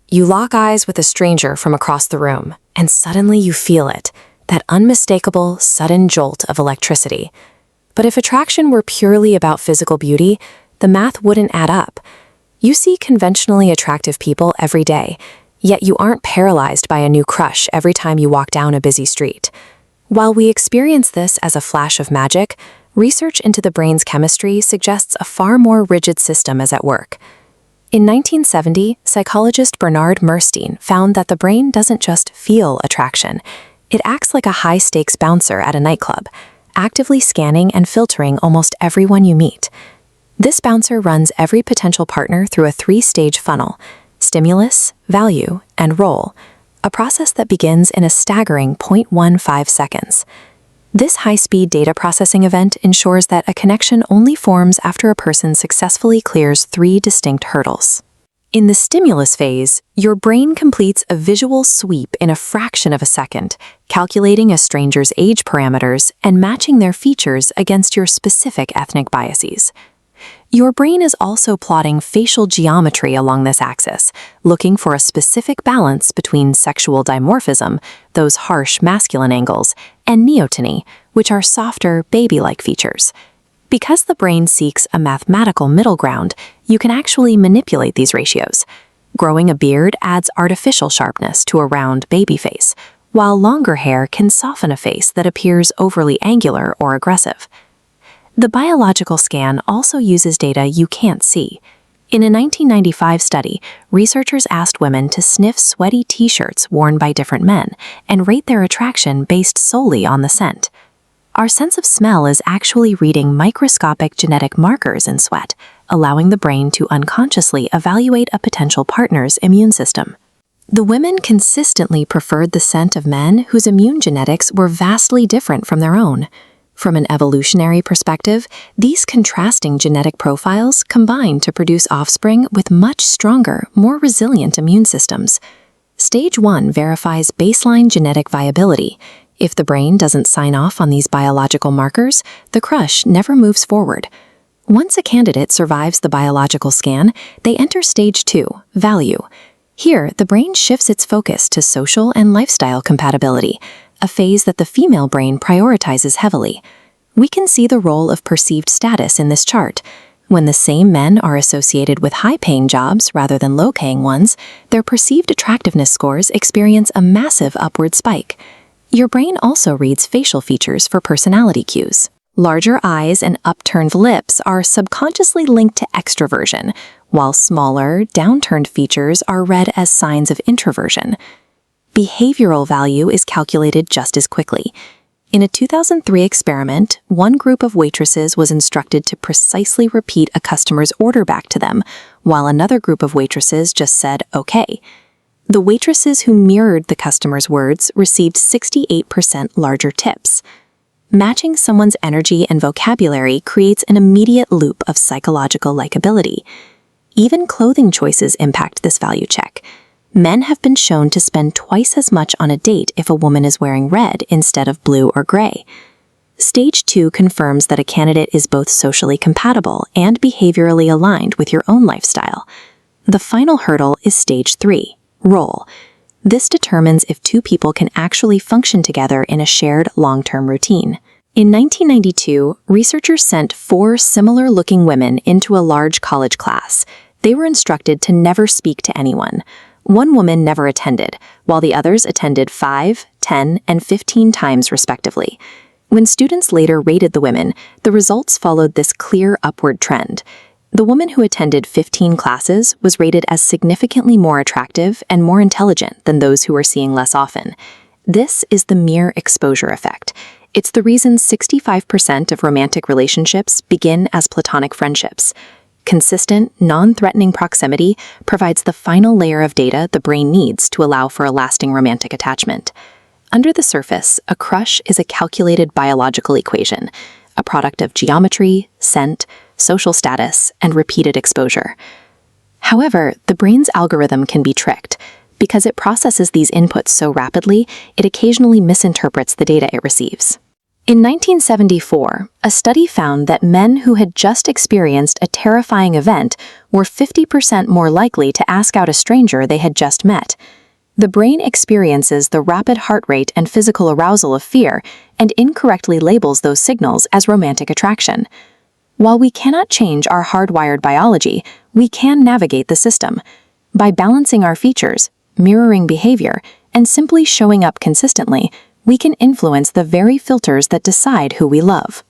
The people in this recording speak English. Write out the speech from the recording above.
You lock eyes with a stranger from across the room, and suddenly you feel it, that unmistakable, sudden jolt of electricity. But if attraction were purely about physical beauty, the math wouldn't add up. You see conventionally attractive people every day, yet you aren't paralyzed by a new crush every time you walk down a busy street. While we experience this as a flash of magic, research into the brain's chemistry suggests a far more rigid system is at work. In 1970, psychologist Bernard Merstein found that the brain doesn't just feel attraction. It acts like a high-stakes bouncer at a nightclub, actively scanning and filtering almost everyone you meet. This bouncer runs every potential partner through a 3-stage funnel: stimulus, value, and role, a process that begins in a staggering 0.15 seconds. This high-speed data processing event ensures that a connection only forms after a person successfully clears 3 distinct hurdles. In the stimulus phase, your brain completes a visual sweep in a fraction of a second, calculating a stranger's age parameters and matching their features against your specific ethnic biases. Your brain is also plotting facial geometry along this axis, looking for a specific balance between sexual dimorphism, those harsh masculine angles, and neoteny, which are softer, baby-like features. Because the brain seeks a mathematical middle ground, you can actually manipulate these ratios. Growing a beard adds artificial sharpness to a round baby face, while longer hair can soften a face that appears overly angular or aggressive. The biological scan also uses data you can't see. In a 1995 study, researchers asked women to sniff sweaty t-shirts worn by different men and rate their attraction based solely on the scent. Our sense of smell is actually reading microscopic genetic markers in sweat, allowing the brain to unconsciously evaluate a potential partner's immune system. The women consistently preferred the scent of men whose immune genetics were vastly different from their own. From an evolutionary perspective, these contrasting genetic profiles combine to produce offspring with much stronger, more resilient immune systems. Stage 1 verifies baseline genetic viability. If the brain doesn't sign off on these biological markers, the crush never moves forward. Once a candidate survives the biological scan, they enter Stage 2, value. Here, the brain shifts its focus to social and lifestyle compatibility, a phase that the female brain prioritizes heavily. We can see the role of perceived status in this chart. When the same men are associated with high-paying jobs rather than low-paying ones, their perceived attractiveness scores experience a massive upward spike. Your brain also reads facial features for personality cues. Larger eyes and upturned lips are subconsciously linked to extroversion, while smaller, downturned features are read as signs of introversion. Behavioral value is calculated just as quickly. In a 2003 experiment, one group of waitresses was instructed to precisely repeat a customer's order back to them, while another group of waitresses just said, "Okay." The waitresses who mirrored the customer's words received 68% larger tips. Matching someone's energy and vocabulary creates an immediate loop of psychological likability. Even clothing choices impact this value check. Men have been shown to spend twice as much on a date if a woman is wearing red instead of blue or gray. Stage 2 confirms that a candidate is both socially compatible and behaviorally aligned with your own lifestyle. The final hurdle is Stage 3, role. This determines if two people can actually function together in a shared long-term routine. In 1992, researchers sent 4 similar-looking women into a large college class. They were instructed to never speak to anyone. One woman never attended, while the others attended 5, 10, and 15 times respectively. When students later rated the women, the results followed this clear upward trend. The woman who attended 15 classes was rated as significantly more attractive and more intelligent than those who were seeing less often. This is the mere exposure effect. It's the reason 65% of romantic relationships begin as platonic friendships. Consistent, non-threatening proximity provides the final layer of data the brain needs to allow for a lasting romantic attachment. Under the surface, a crush is a calculated biological equation, a product of geometry, scent, social status, and repeated exposure. However, the brain's algorithm can be tricked. Because it processes these inputs so rapidly, it occasionally misinterprets the data it receives. In 1974, a study found that men who had just experienced a terrifying event were 50% more likely to ask out a stranger they had just met. The brain experiences the rapid heart rate and physical arousal of fear and incorrectly labels those signals as romantic attraction. While we cannot change our hardwired biology, we can navigate the system. By balancing our features, mirroring behavior, and simply showing up consistently, we can influence the very filters that decide who we love.